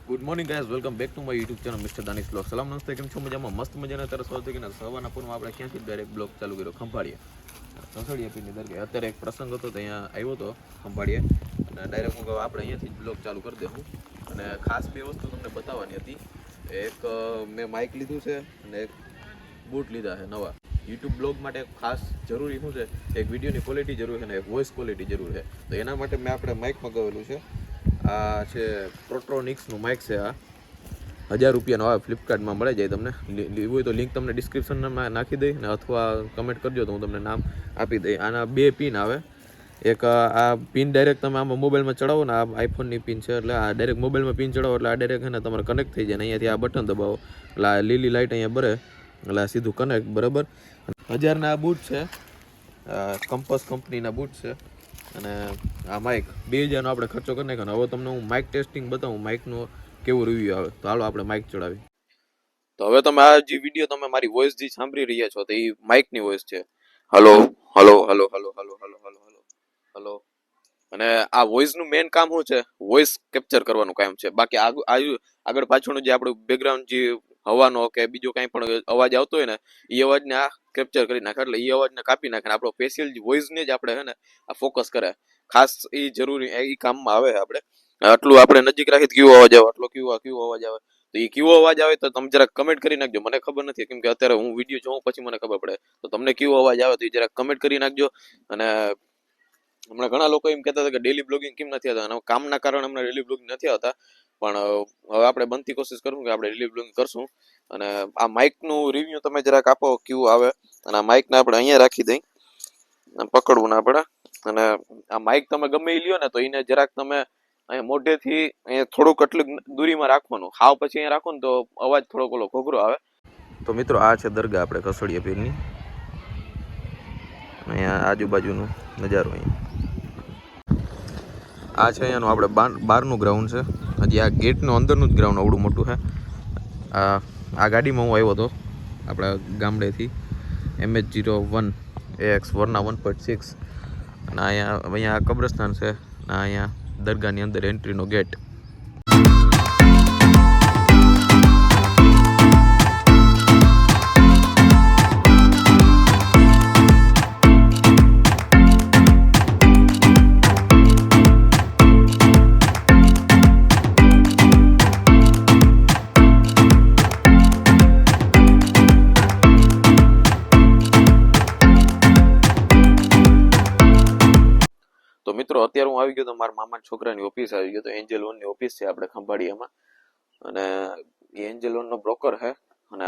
Good morning guys, welcome back to my YouTube channel mister Danish blog. સલામ નમસ્તે, કેમ છો? મજામાં? મસ્ત મજાના. અત્યારે સવાર થઈ ગઈ, સવારના પૂરમાં આપણે ક્યાંથી ડાયરેક્ટ બ્લોગ ચાલુ કર્યો ખંભાળીએ સંસળીએ પીની દરગાહ. અત્યારે એક પ્રસંગ હતો તો અહીંયા આવ્યો હતો ખંભાળીએ, અને ડાયરેક્ટ હું આપણે અહીંયાથી જ બ્લોગ ચાલુ કરી દઉં. અને ખાસ બે વસ્તુ તમને બતાવવાની હતી. એક મેં માઇક લીધું છે અને એક બૂટ લીધા છે નવા. યુટ્યુબ બ્લોગ માટે ખાસ જરૂરી શું છે, એક વિડીયોની ક્વોલિટી જરૂર છે ને એક વોઇસ ક્વોલિટી જરૂર છે. તો એના માટે મેં આપણે માઇક મગાવેલું છે. આ છે પ્રોટ્રોનિક્સનું માઇક છે. આ 1000 રૂપિયાનો આવે, ફ્લિપકાર્ટમાં મળી જાય. તમને લેવું હોય તો લિંક તમને ડિસ્ક્રિપ્શનમાં નાખી દઈ ને અથવા કમેન્ટ કરજો તો હું તમને નામ આપી દઈ. આના 2 પિન આવે. એક આ પિન ડાયરેક્ટ તમે આમાં મોબાઈલમાં ચડાવો ને, આ આઈફોનની પિન છે એટલે આ ડાયરેક્ટ મોબાઈલમાં પિન ચડાવો એટલે આ ડાયરેક્ટ એને તમારે કનેક્ટ થઈ જાય ને અહીંયાથી આ બટન દબાવો એટલે આ લીલી લાઇટ અહીંયા બરે એટલે આ સીધું કનેક્ટ. બરાબર. 1000ના આ બૂટ છે, કમ્પસ કંપનીના બૂટ છે. અને આ માઇક 2000નો આપણે ખર્ચો કરી નાખ્યો. હવે તમને હું માઇક ટેસ્ટિંગ બતાવું, માઇકનો કેવું રિવ્યુ આવે. તો હાલો આપણે માઇક ચડાવી. તો હવે તમે આ જે વિડીયો તમે મારી વોઇસ જે સાંભળી રહ્યા છો તો એ માઇકની વોઇસ છે. Hello hello hello hello hello hello hello hello hello. અને આ વોઇસનું મેઇન કામ શું છે, વોઇસ કેપ્ચર કરવાનું કામ છે. બાકી આગળ પાછળનું જે આપણું બેકગ્રાઉન્ડ જે હવાનો કે બીજો કાંઈ પણ અવાજ આવતો હોય ને એ અવાજને આ કેપ્ચર કરી નાખે એટલે એ અવાજને કાપી નાખે. આપણો સ્પેશિયલ વોઇસને જ આપણે છે ને આ ફોકસ કરે. ખાસ એ જરૂરી એ કામમાં આવે. આપણે આટલું આપણે નજીક રાખી કેવો અવાજ આવે, આટલો કેવો અવાજ આવે. તો એ કેવો અવાજ આવે તો તમે જરાક કમેન્ટ કરી નાખજો. મને ખબર નથી, કેમ કે અત્યારે હું વિડીયો જોઉં પછી મને ખબર પડે. તો તમને કેવો અવાજ આવે તો એ જરાક કમેન્ટ કરી નાખજો. અને હમણાં ઘણા લોકો એમ કહેતા હતા કે ડેલી બ્લોગિંગ કેમ નથી આવતા, અને કામના કારણે હમણાં ડેલી બ્લોગિંગ નથી આવતા. પણ હવે આપણે બનતી કોશિશ કરશું કે આપણે ડેલી બ્લોગિંગ કરશું. અને આ માઇકનું રિવ્યુ તમે જરાક આપો કેવું આવે. અને આ માઇકને આપણે અહીંયા રાખી દઈ, પકડવું ના પડે. અને આ માઇક તમે ગમે એ લ્યો ને તો એને જરાક તમે અહીંયા મોઢેથી અહીંયા થોડુંક એટલું દૂરીમાં રાખવાનું. હાવ પછી અહીંયા રાખો ને તો અવાજ થોડોક ઓલો ઘોઘરો આવે. તો મિત્રો આ છે દરગાહ આપણે કસોડીએ પીરની. અહીંયા આજુબાજુનો નજારો. અહીંયા આ છે અહીંયાનું આપણે બહારનું ગ્રાઉન્ડ છે. હજી આ ગેટનું અંદરનું જ ગ્રાઉન્ડ અવડું મોટું છે. આ ગાડીમાં હું આવ્યો હતો આપણા ગામડેથી, MH01 AX વરના 1.6. અને અહીંયા કબ્રસ્તાન છે. અહીંયા દરગાહની અંદર એન્ટ્રીનો ગેટ. તો મિત્રો અત્યારે હું આવી ગયો તો મારા મામાના છોકરાની ઓફિસ આવી ગયો. તો એન્જલ લોનની ઓફિસ છે આપણે ખંભાળીયામાં. અને એ એન્જલ લોનનો બ્રોકર છે. અને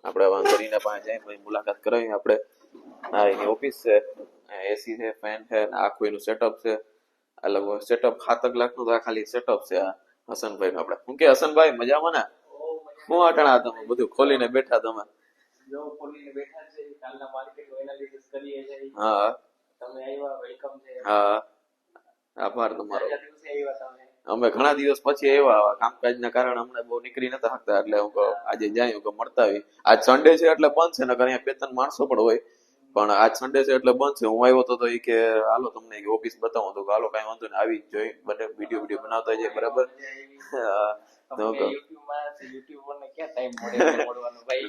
આપણે વાંકરીના પાસે જઈ મુલાકાત કરાવી આપણે. આ એની ઓફિસ છે, એસી છે, ફેન છે, આખું એનું સેટઅપ છે. અલગ સેટઅપ 7 લાખનું તો આ ખાલી સેટઅપ છે. આ હસનભાઈ આપણે શું કે હસનભાઈ મજામાં ને? શું અટાણા તમે બધું ખોલીને બેઠા તમે? જો ખોલીને બેઠા છે, કાલના માર્કેટનું એનાલિસિસ કરીએ છીએ. હા તમે આવ્યા, વેલકમ છે. હા આભાર તમારો. અમે ઘણા દિવસ પછી આવ્યા, કામકાજના કારણે અમને બહુ નીકળી નતા શકતા એટલે હું આજે જાય કે મળતા આવી. આજ સન્ડે છે એટલે બંધ છે, નકર અહીંયા 2-3 માણસો પણ હોય. પણ આજ સન્ડે છે એટલે બંધ છે. હું આવ્યો તો એ કે હાલો તમને ઓફિસ બતાવો તો હાલો કાંઈ વાંધો નહીં આવી જોઈ બધે વિડીયો બનાવતા જાય. બરાબર.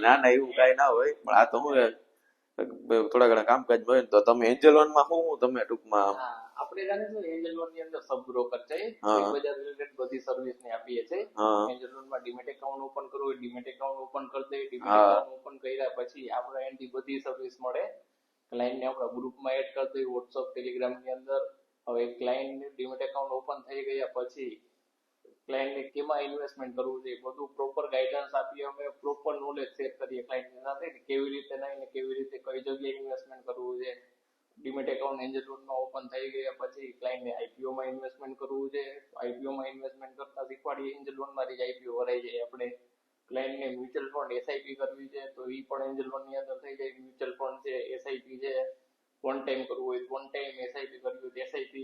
ના ના એવું કાંઈ ના હોય, પણ આ તો હું થોડા ઘણા કામકાજ હોય તો તમે એન્જલ વનમાં શું તમે ટૂંકમાં આપણે જાણે છે એન્જલ લોન ની અંદર સબ બ્રોકર છે, બજાર રિલેટેડ બધી સર્વિસ ને આપીએ છે. એન્જલ લોન માં ડીમેટ એકાઉન્ટ ઓપન કરવું હોય ડીમેટ એકાઉન્ટ ઓપન કરી દે. ડીમેટ એકાઉન્ટ ઓપન કર્યા પછી આપણે એની બધી સર્વિસ મળે. ક્લાયન્ટ ને આપણા ગ્રુપમાં એડ કરી દઈએ WhatsApp Telegram ની અંદર. હવે ક્લાયન્ટ ને ડીમેટ એકાઉન્ટ ઓપન થઈ ગયા પછી ક્લાયન્ટ ને કેમાં ઇન્વેસ્ટમેન્ટ કરવું છે બધું પ્રોપર ગાઈડન્સ આપીએ અમે. પ્રોપર નોલેજ શેર કરીએ ક્લાયન્ટ સાથે કે કેવી રીતે નહીં ને કેવી રીતે કઈ જગ્યાએ ઇન્વેસ્ટમેન્ટ કરવું છે. ડીમેટ એકાઉન્ટ એન્જલ લોનમાં ઓપન થઈ ગયા પછી ક્લાયન્ટને IPO માં ઇન્વેસ્ટમેન્ટ કરવું છે. IPO માં ઇન્વેસ્ટમેન્ટ કરતા શીખવાડીએ. એન્જલ લોનમાંથી જ IPO ભરાઈ જાય. આપણે ક્લાયન્ટને મ્યુચ્યુઅલ ફંડ SIP કરવી છે તો એ પણ એન્જલ લોનની અંદર થઈ જાય. મ્યુચ્યુઅલ ફંડ છે, SIP છે, વન ટાઈમ કરવું હોય વન ટાઈમ, SIP કરવી હોય SIP.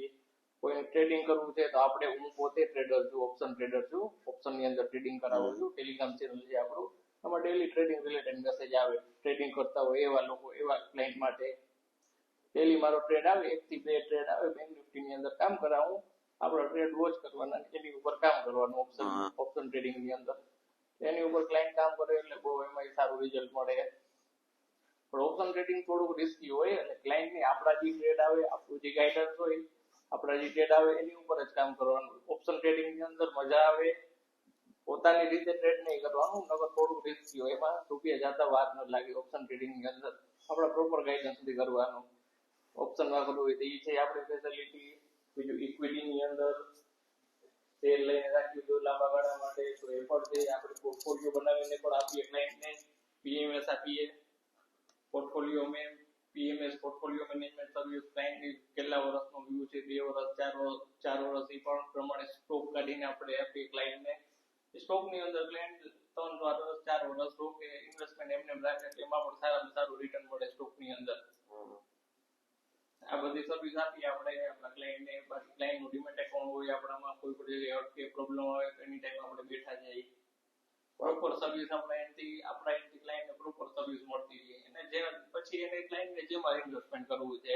કોઈ ટ્રેડિંગ કરવું છે તો આપણે, હું પોતે ટ્રેડર છું, ઓપ્શન ટ્રેડર છું. ઓપ્શન ની અંદર ટ્રેડિંગ કરાવું છું. ટેલિગ્રામ ચેનલ છે આપણું, આમાં ડેલી ટ્રેડિંગ રિલેટેડ મેસેજ આવે. ટ્રેડિંગ કરતા હોય એવા લોકો, એવા ક્લાયન્ટ માટે ડેલી મારો ટ્રેડ આવે, 1 થી 2 ટ્રેડ આવે. બેંક નિફ્ટી ની અંદર કામ કરાવું આપણે ટ્રેડ વોચ કરવાના એની ઉપર કામ કરવાનું ઓપ્શન ટ્રેડિંગ ની અંદર એની ઉપર ક્લાયન્ટ કામ કરે એટલે બહુ એમાં સારું રિઝલ્ટ મળે પણ ઓપ્શન ટ્રેડિંગ થોડુંક રિસ્કી હોય અને ક્લાયન્ટ ની આપણા જે ટ્રેડ આવે આપણું જે ગાઈડન્સ હોય આપણા જે ટ્રેડ આવે એની ઉપર જ કામ કરવાનું ઓપ્શન ટ્રેડિંગ ની અંદર મજા આવે પોતાની રીતે ટ્રેડ નહીં કરવાનું નકર થોડું રિસ્કી હોય એમાં રૂપિયા જતા વાર ન લાગે ઓપ્શન ટ્રેડિંગ ની અંદર આપણે પ્રોપર ગાઈડન્સ થી કરવાનું ઓપ્શન માં કરવું હોય તો એ છે આપણી ફેસિલિટી બીજું ઇક્વિટી ની અંદર શેર લઈને રાખી દો લાંબા ગાળા માટે તો એ પણ છે આપણે પોર્ટફોલિયો બનાવીને પણ આપીએ ક્લાયન્ટને પીએમએસ આપીએ પોર્ટફોલિયો મેં પીએમએસ પોર્ટફોલિયો મેનેજમેન્ટ સર્વિસ ક્લાયન્ટની કેટલા વર્ષનો વ્યૂ છે 2 વર્ષ 4 વર્ષ એ પણ પ્રમાણે સ્ટોક કાઢીને આપણે આપીએ ક્લાયન્ટને સ્ટોક ની અંદર ક્લાયન્ટ 3 વર્ષ 4 વર્ષ રોકે ઇન્વેસ્ટમેન્ટ એમને રાખે એમાં પણ સારામાં સારું રિટર્ન મળે સ્ટોક ની અંદર આ બધી સર્વિસ આપીએ આપણે આપણા ક્લાયન્ટને બાકી ક્લાયન્ટનું ડીમેટ એકાઉન્ટ હોય આપણામાં કોઈ પણ જગ્યાએ અટકે પ્રોબ્લેમ આવે તો એની ટાઈમ આપણે બેઠા જઈએ પ્રોપર સર્વિસ આપણા એન્ટી ક્લાયન્ટને પ્રોપર સર્વિસ મળતી રહે અને જે પછી એને ક્લાયન્ટને જેમાં ઇન્વેસ્ટમેન્ટ કરવું છે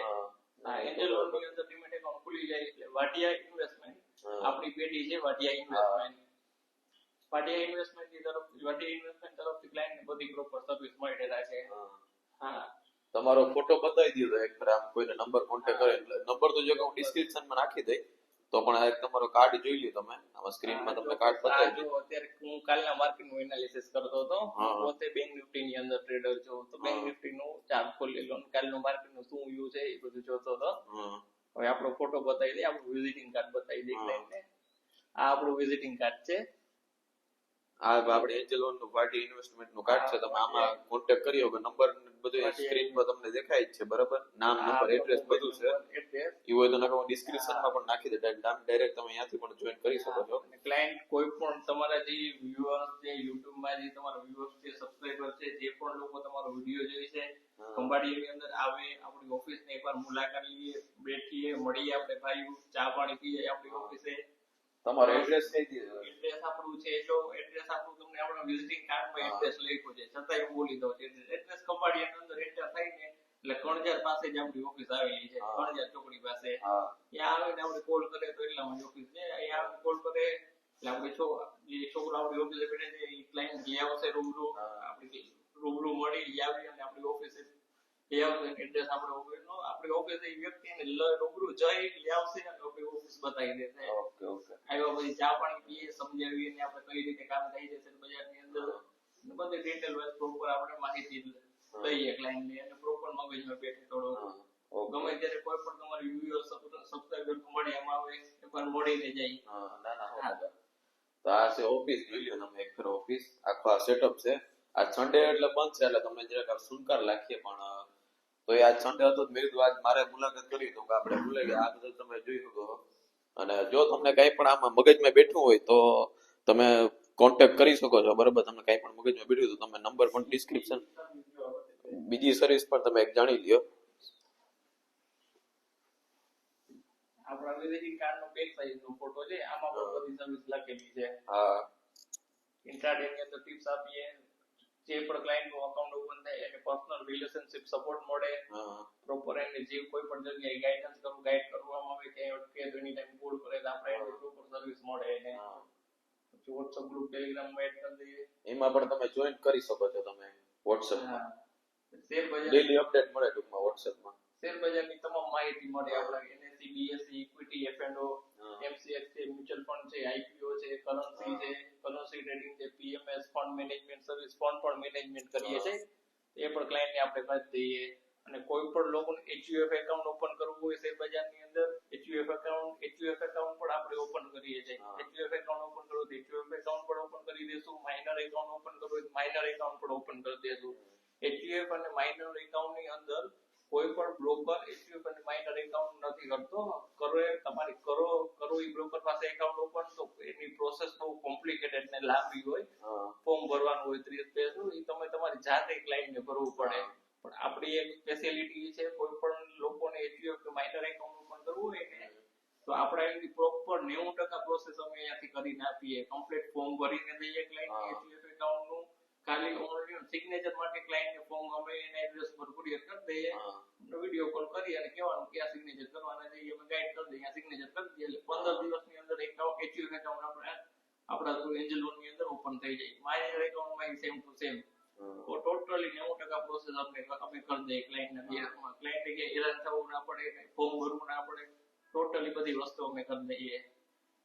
એન્જલ લોનની અંદર ડીમેટ એકાઉન્ટ ખુલી જાય એટલે વાટિયા ઇન્વેસ્ટમેન્ટ આપણી પેઢી છે વાટિયા ઇન્વેસ્ટમેન્ટ તરફથી ક્લાયન્ટને બધી પ્રોપર સર્વિસ મળી રહે છે તમારો ફોટો બતાવી દીધો એક વાર આમ કોઈને નંબર કોન્ટેક્ટ કરે એટલે નંબર તો જો કે હું ડિસ્ક્રિપ્શનમાં નાખી દઈ તો પણ આ એક તમારો કાર્ડ જોઈ લ્યો તમે આમાં સ્ક્રીનમાં તમને કાર્ડ બતાવી દઉં અત્યારે હું કાલના માર્કેટનું એનાલિસિસ કરતો હતો પોતે બેંક નિફ્ટી ની અંદર ટ્રેડર છું તો બેંક નિફ્ટી નું ચાર્ટ ખોલી લો કાલનું માર્કેટનું શું વ્યૂ છે એ બધું જોતો હતો હવે આપણો ફોટો બતાવી દે આપણું વિઝિટિંગ કાર્ડ બતાવી દે ક્લાયન્ટને આ આપણું વિઝિટિંગ કાર્ડ છે આ આપણે એન્જલ લોનનું પાર્ટી ઇન્વેસ્ટમેન્ટનું કાર્ડ છે તમે આમાં કોન્ટેક્ટ કર્યો કે નંબર બધું સ્ક્રીન પર તમને દેખાય જ છે બરાબર નામ નંબર એડ્રેસ બધું છે એ હોય તો નકર હું ડિસ્ક્રિપ્શનમાં પણ નાખી દે ડાયરેક્ટ તમે અહીંયાથી પણ જોઈન કરી શકો છો ક્લાયન્ટ કોઈ પણ તમારા જે વ્યુઅર્સ છે YouTube માં જે તમારા વ્યુઅર્સ છે સબસ્ક્રાઇબર છે જે પણ લોકો તમારો વિડિયો જોઈ છે ખંભાળિયાની અંદર આવે આપણી ઓફિસને એકવાર મુલાકાત લઈએ બેઠીએ મળીએ આપણે ભાઈ ચા પાણી પીએ આપણી ઓફિસે તમારો એડ્રેસ કહી દીધો એડ્રેસ આપણું છે જો એડ્રેસ આપણું તમને આપણા વિઝિટિંગ કાર્ડમાં એડ્રેસ લખ્યું છે છતાંય હું બોલી દઉં એડ્રેસ ખંભાળિયાની અંદર એન્ટર થઈને એટલે કણજાર પાસે જ આપણી ઓફિસ આવેલી છે કણજાર ચોકડી પાસે ત્યાં આવીને આપણે કોલ કરે તો એટલામાં જ ઓફિસ છે અહીંયા કોલ કરે એટલે આપણે જે છોકરો આપણી ઓફિસે બેઠે છે એ ક્લાયન્ટ લઈ આવશે રૂબરૂ રૂબરૂ મળી લઈ આવી અને આપણી ઓફિસે લઈ આવશે એડ્રેસ આપણી ઓફિસે એ વ્યક્તિને રૂબરૂ જઈ લઈ આવશે અને આપણી ઓફિસ બતાવી દેશે આવ્યા પછી ચા પાણી પીએ સમજાવીને આપણે કઈ રીતે કામ થઈ જશે બજારની અંદર બધી ડિટેલ વાઇઝ પ્રોપર આપણે માહિતી લઈએ ક્લાયન્ટને અને પ્રોપર મગજમાં બેઠે થોડો ગમે ત્યારે કોઈ પણ તમારી વ્યુઅર સબસ્ક્રાઇબર મળે એમાં આવે એકવાર મળીને જાય તો આ છે ઓફિસ જોઈ લો તમે એક ફેર ઓફિસ આખો આ સેટઅપ છે આ સન્ડે એટલે બંધ છે એટલે તમને જરાક સુનકાર લાગીએ પણ તો એ આજ સન્ડે હતો મેં કીધું આજ મારે મુલાકાત કરી તો આપણે ભૂલાઈ ગયા આ બધું તમે જોઈ શકો અને જો તમને કઈ પણ આમાં મગજમાં બેઠું હોય તો તમે કોન્ટેક્ટ કરી શકો છો બરાબર તમને કઈ પણ મગજમાં બેઠું તો તમે નંબર પણ ડિસ્ક્રિપ્શન બીજી સર્વિસ પણ તમે એક જાણી લ્યો આપણા વિઝિટિંગ કાર્ડનો બેક સાઈઝનો ફોટો છે આમાં પણ બધી સર્વિસ લખેલી છે ઇન્ટ્રાડે ની અંદર ટિપ્સ આપીએ જે પણ ક્લાયન્ટનું અકાઉન્ટ ઓપન થાય એને પર્સનલ રિલેશનશિપ સપોર્ટ મળે પ્રોપર એને જે કોઈ પણ જગ્યાએ ગાઈડ કરવામાં આવે કે અટકે તો એની ટાઈમ કોલ કરે તો આપણે એને પ્રોપર સર્વિસ મળે એને WhatsApp ગ્રુપ ટેલિગ્રામમાં એડ કરી દઈએ એમાં પણ તમે જોઈન કરી શકો છો તમે WhatsAppમાં શેર બજાર ડેલી અપડેટ મળે ટૂંકમાં WhatsAppમાં શેર બજારની તમામ માહિતી મળે આપણા NSE BSE equity F&O MCX છે મ્યુચ્યુઅલ ફંડ છે IPO છે કરન્સી ટ્રેડિંગ છે PMS fund management service fund પણ મેનેજમેન્ટ કરીએ છીએ એ પણ ક્લાયન્ટને આપણે કરી દઈએ અને કોઈ પણ લોકોને HUF એકાઉન્ટ ઓપન કરવું હોય શેર બજારની અંદર HUF એકાઉન્ટ પણ આપણે ઓપન કરીએ છીએ HUF એકાઉન્ટ ઓપન કરવું તો HUF એકાઉન્ટ પણ ઓપન કરી દેશું માઇનર એકાઉન્ટ ઓપન કરવું તો માઇનર એકાઉન્ટ પણ ઓપન કરી દેશું HUF અને માઇનર એકાઉન્ટની અંદર કોઈ પણ બ્રોકર HUF અને માઇનર એકાઉન્ટ નથી કરતો તમારી કરો એ બ્રોકર પાસે એકાઉન્ટ ઓપન તો એની પ્રોસેસ બહુ કોમ્પ્લિકેટેડ ને લાંબી હોય ફોર્મ ભરવાનું હોય 30 પેજનું એ તમે તમારી જાતે ક્લાયન્ટને ભરવું પડે પણ આપણી એક સ્પેશિયાલિટી છે કોઈ પણ લોકોને HUF કે માઇનર એકાઉન્ટ ઓપન કરવું હોય ને તો આપણે એની પ્રોપર 90% પ્રોસેસ અમે અહીંયાથી કરીને આપીએ કમ્પ્લીટ ફોર્મ ભરીને દઈએ ક્લાયન્ટને HUF એકાઉન્ટનું ખાલી ઓનલી સિગ્નેચર માટે ક્લાયન્ટને ફોર્મ અમે એના એડ્રેસ પર કુરિયર કરી દઈએ વિડીયો કોલ કરી અને કહેવાનું ક્યાં સિગ્નેચર કરવાના છે અમે ગાઈડ કરી દઈએ, સિગ્નેચર કરી દઈએ એટલે 15 દિવસની અંદર એચયુએફ એકાઉન્ટ આપણા થ્રુ એન્જલ લોન ની અંદર ઓપન થઈ જાય. માઇનર એકાઉન્ટમાં સેમ ટુ સેમ. તો ટોટલી 90% પ્રોસેસ અમે કરી દઈએ ક્લાયન્ટના બિહાફમાં. ક્લાયન્ટે કે હેરાન થવું ના પડે, ફોર્મ ભરવું ના પડે, ટોટલી બધી વસ્તુ અમે કરી દઈએ.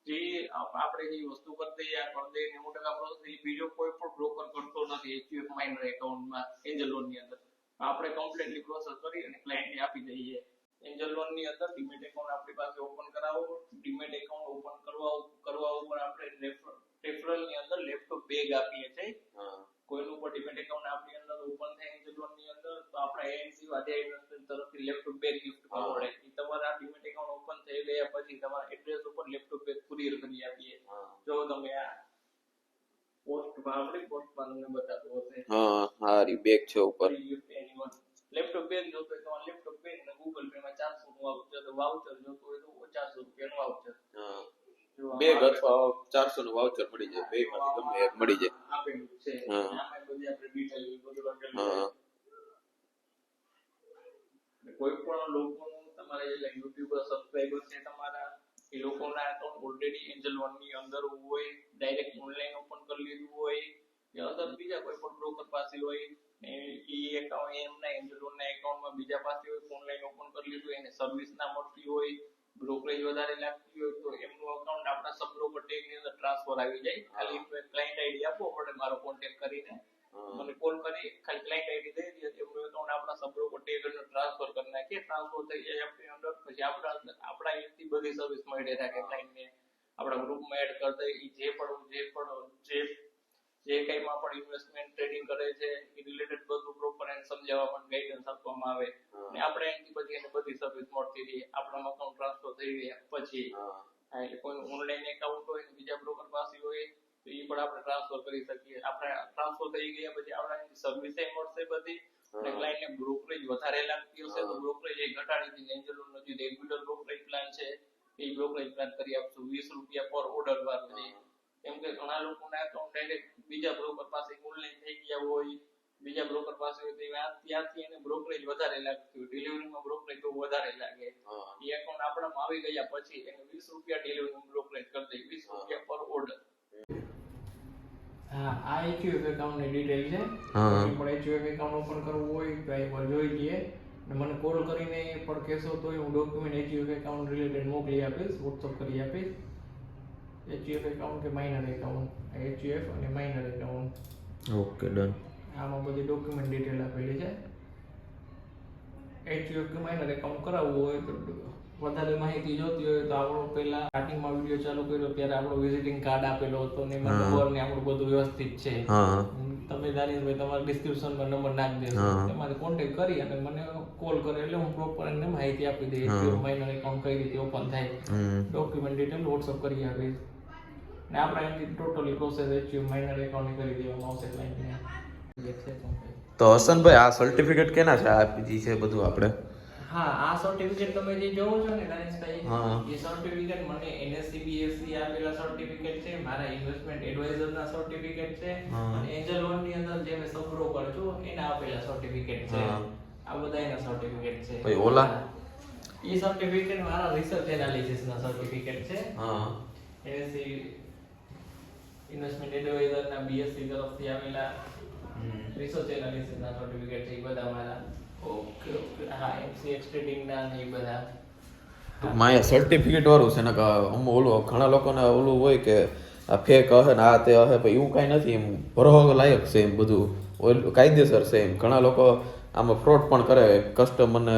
જે આપણે જે વસ્તુ કરી દઈએ આ કરી દઈએ 90% પ્રોસેસ બીજો કોઈ પણ બ્રોકર કરતો નથી એચયુએફ માઇનર એકાઉન્ટમાં એન્જલ લોન ની અંદર. આપણે કમ્પ્લીટલી પ્રોસેસ કરી અને ક્લાયન્ટને આપી દઈએ. એન્જલ લોન ની અંદર ડીમેટ એકાઉન્ટ આપણી પાસે ઓપન કરાવો. ડીમેટ એકાઉન્ટ ઓપન કરવા ઉપર આપણે રેફરલ ની અંદર લેપટોપ બેગ આપીએ છીએ. કોઈનું પણ ડીમેટ એકાઉન્ટ આપણી અંદર ઓપન થાય એન્જલ લોન ની અંદર તો આપણે એએનસી વાડિયા ઇન્વેસ્ટમેન્ટ તરફથી લેપટોપ બેગ ગિફ્ટ મળે. એ તમારા ડીમેટ એકાઉન્ટ ઓપન થઈ ગયા પછી તમારા એડ્રેસ ઉપર લેપટોપ બેગ કુરિયર કરી આપીએ. જો તમે આ પોસ્ટમાં આપણી પોસ્ટમાં તમને બતાવતો હશે. હા રી બેગ છે ઉપર. લેપટોપ બેગ જોતો હોય તો લેપટોપ બેગ ને ગૂગલ પે માં 400 નું વાઉચર તો વાઉચર જોતો હોય તો 400 રૂપિયાનું વાઉચર. બેગ અથવા 400 નું વાઉચર મળી જાય. બે માંથી ગમે એક મળી જાય. આપેલું છે. આમાં બધી આપણે ડિટેલ બધું લખેલું છે. કોઈ પણ લોકોનું તમારે જે યુટ્યુબર સબસ્ક્રાઇબર છે તમારા એ લોકોના એકાઉન્ટ ઓલરેડી એન્જલ વન ની અંદર હોય, ડાયરેક્ટ ઓનલાઈન ઓપન કરી લીધું હોય કે અધર બીજા કોઈ પણ બ્રોકર પાસે હોય એ એકાઉન્ટ એમના એન્જલ વન ના એકાઉન્ટમાં બીજા પાસે હોય ઓનલાઈન ઓપન કરી લીધું એને સર્વિસ ના મળતી હોય, બ્રોકરેજ વધારે લાગતી હોય તો એમનું એકાઉન્ટ આપણા સબ બ્રોકર ટેગ ની અંદર ટ્રાન્સફર આવી જાય. ખાલી ક્લાયન્ટ આઈડી આપવો પડે મારો કોન્ટેક્ટ કરીને મને કોલ કરી ખાલી ક્લાયન્ટ આઈડી દઈ દે એમનું એકાઉન્ટ આપણા સબ બ્રોકર ટેગ અંદર ટ્રાન્સફર કરી નાખીએ. ટ્રાન્સફર થઈ જાય આપણી અંદર પછી આપણા અહીંથી બધી સર્વિસ મળી રાખે ક્લાયન્ટને. આપણા ગ્રુપમાં એડ કરી દઈએ જે કઈમાં પણ ઇન્વેસ્ટમેન્ટ ટ્રેડિંગ કરે છે એ રિલેટેડ બધું પ્રોપર એને સમજાવવામાં ગાઈડન્સ આપવામાં આવે અને આપણે અહીંથી પછી એને બધી સર્વિસ મળતી રહે. આપણા અકાઉન્ટ ટ્રાન્સફર થઈ ગયા પછી એટલે કોઈ ઓનલાઈન એકાઉન્ટ હોય બીજા બ્રોકર પાસે હોય તો એ પણ આપણે ટ્રાન્સફર કરી શકીએ. આપણે ટ્રાન્સફર થઈ ગયા પછી આપણે સર્વિસ મળશે બધી અને ક્લાયન્ટને બ્રોકરેજ વધારે લાગતી હશે તો બ્રોકરેજ એ ઘટાડી દીધી. એન્જલ લોન નો જે રેગ્યુલર બ્રોકરેજ પ્લાન છે એ બ્રોકરેજ પ્લાન કરી આપશું 20 રૂપિયા પર ઓર્ડર વાર છે. કેમ કે ઘણા લોકોના એકાઉન્ટ ડાયરેક્ટ બીજા બ્રોકર પાસે ઓનલાઈન થઈ ગયા હોય, બીજા બ્રોકર પાસે હોય તો ત્યાંથી એને બ્રોકરેજ વધારે લાગતી હોય, ડિલિવરીમાં બ્રોકરેજ તો વધારે લાગે. એ એકાઉન્ટ આપણામાં આવી ગયા પછી એને 20 રૂપિયા ડિલિવરીમાં બ્રોકરેજ કરી દે 20 રૂપિયા પર ઓર્ડર. હા આ એચયુએફ એકાઉન્ટની ડિટેલ છે. પણ એચયુએફ એકાઉન્ટ ઓપન કરવું હોય તો એકવાર જોઈ લઈએ અને મને કોલ કરીને પણ કહેશો તો હું ડોક્યુમેન્ટ એચયુએફ એકાઉન્ટ રિલેટેડ મોકલી આપીશ, વોટ્સઅપ કરી આપીશ. એચયુએફ એકાઉન્ટ કે માઇનર એકાઉન્ટ, એચયુએફ અને માઇનર એકાઉન્ટ. Okay done. આમાં બધી ડોક્યુમેન્ટ ડિટેલ આપેલી છે. એચયુએફ કે માઇનર એકાઉન્ટ કરાવવું હોય તો વધારે માહિતી જોતી હોય તો આપણો પહેલા સ્ટાર્ટિંગમાં વિડિયો ચાલુ કર્યો ત્યારે આપણો વિઝિટિંગ કાર્ડ આપેલો હતો ને એમાં નંબર ને આપણું બધું વ્યવસ્થિત છે. તમે દાનિશભાઈ તમારા ડિસ્ક્રિપ્શનમાં નંબર નાખી દેશો તમારે કોન્ટેક્ટ કરી અને મને કોલ કરે એટલે હું પ્રોપર એને માહિતી આપી દઈશ કે માઇનર એકાઉન્ટ કઈ રીતે ઓપન થાય, ડોક્યુમેન્ટ ડિટેલ વોટ્સઅપ કરી આપીશ ને આપણે એની totally process HUF minor account કરી દેવામાં આવશે ક્લાયન્ટને. તો હસનભાઈ આ સર્ટિફિકેટ કેના છે આપી છે બધું આપણે? હા આ સર્ટિફિકેટ તમે જે જોવો છો ને દાનિશભાઈ એ સર્ટિફિકેટ મને એનએસસી બીએસસી આપેલા સર્ટિફિકેટ છે, મારા ઇન્વેસ્ટમેન્ટ એડવાઇઝર ના સર્ટિફિકેટ છે અને એન્જલ લોન ની અંદર જે મેં સબ બ્રોકર છું એના આપેલા સર્ટિફિકેટ છે. આ બધા એના સર્ટિફિકેટ છે. ભાઈ ઓલા એ સર્ટિફિકેટ મારા રિસર્ચ એનાલિસિસ ના સર્ટિફિકેટ છે. એનએસસી ઇન્વેસ્ટમેન્ટ એડવાઇઝર ના બીએસસી તરફથી આવેલા રિસર્ચ એનાલિસિસ ના સર્ટિફિકેટ છે એ બધા મારા. ઓકે ઓકે હા એમસીએક્સ ટ્રેડિંગ ના ને એ બધા માયા સર્ટિફિકેટ વાળું છે ને કે ઓલું ઘણા લોકોને ઓલું હોય કે આ ફેક હશે ને આ તે હશે પણ એવું કાંઈ નથી. એમ ભરવા લાયક છે એમ બધું કાયદેસર છે એમ. ઘણા લોકો આમાં ફ્રોડ પણ કરે, કસ્ટમરને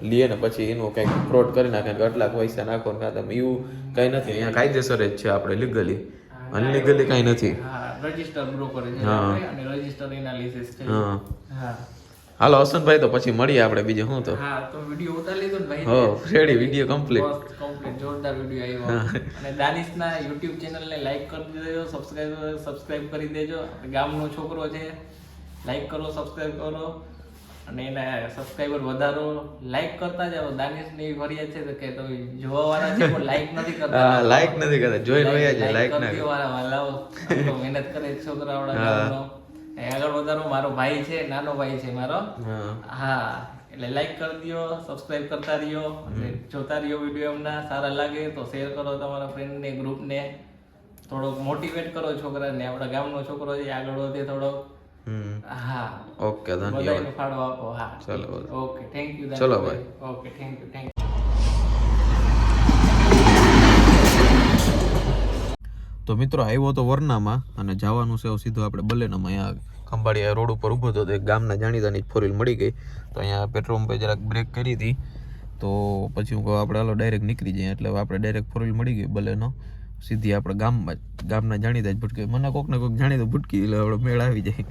લે ને પછી એનું કંઈક ફ્રોડ કરી નાખે કે આટલા પૈસા નાખો ને કાં તમે એવું કાંઈ નથી. અહીંયા કાયદેસર જ છે આપણે લીગલી, અનલીગલી કાંઈ નથી. હા રજિસ્ટર બ્રોકર છે અને રજિસ્ટર એનાલિસિસ છે. હા હાલો હસનભાઈ તો પછી મળીએ આપણે બીજું શું તો. હા તો વિડિયો ઉતારી લીધો ને ભાઈ? હો રેડી, વિડિયો કમ્પ્લીટ જોરદાર વિડિયો આવ્યો. અને દાનિશના YouTube ચેનલને લાઈક કરી દેજો, સબસ્ક્રાઇબ કરી દેજો. ગામનો છોકરો છે, લાઈક કરો, સબસ્ક્રાઇબ કરો અને એના સબસ્ક્રાઇબર વધારો. લાઈક કરતા જાઓ. દાનિશની એવી ફરિયાદ છે કે તમે જોવા વાળા છે પણ લાઈક નથી કરતા. હા લાઈક નથી કરતા, જોઈ રહ્યા છે લાઈક ના કરજો વાળા મહેનત કરે છોકરાવાળા ગામનો. આગળ વધારો. મારો ભાઈ છે, નાનો ભાઈ છે મારો. હા એટલે લાઈક કરી દો, સબસ્ક્રાઇબ કરતા રહ્યો અને જોતા રહ્યો વિડીયો. એમના સારા લાગે તો શેર કરો તમારા ફ્રેન્ડને, ગ્રુપને. થોડોક મોટિવેટ કરો છોકરાને. આપણા ગામનો છોકરો છે આગળ વધે થોડોક. હા ઓકે, ધન્યવાદ. બધાને ફાળો આપો. હા ચલો ઓકે, થેન્ક યુ. ચલો ભાઈ. Okay, thank you. તો મિત્રો આવ્યો તો વરનામાં અને જવાનું છે સીધો આપણે બલેનામાં. અહીંયા ખંભાળિયા રોડ ઉપર ઊભો હતો તો એક ગામના જાણીતાની ફોર વ્હીલ મળી ગઈ. તો અહીંયા પેટ્રોલ પંપે જરાક બ્રેક કરી હતી. તો પછી હું કહું આપણે હાલો ડાયરેક્ટ નીકળી જઈએ. એટલે આપણે ડાયરેક્ટ ફોર વ્હીલ મળી ગઈ બલેનો. સીધી આપણે ગામના જાણીતા જ ભટકે. મને કોક ને કોક જાણીતું ભટકી એટલે આપણે મેળ આવી જાય.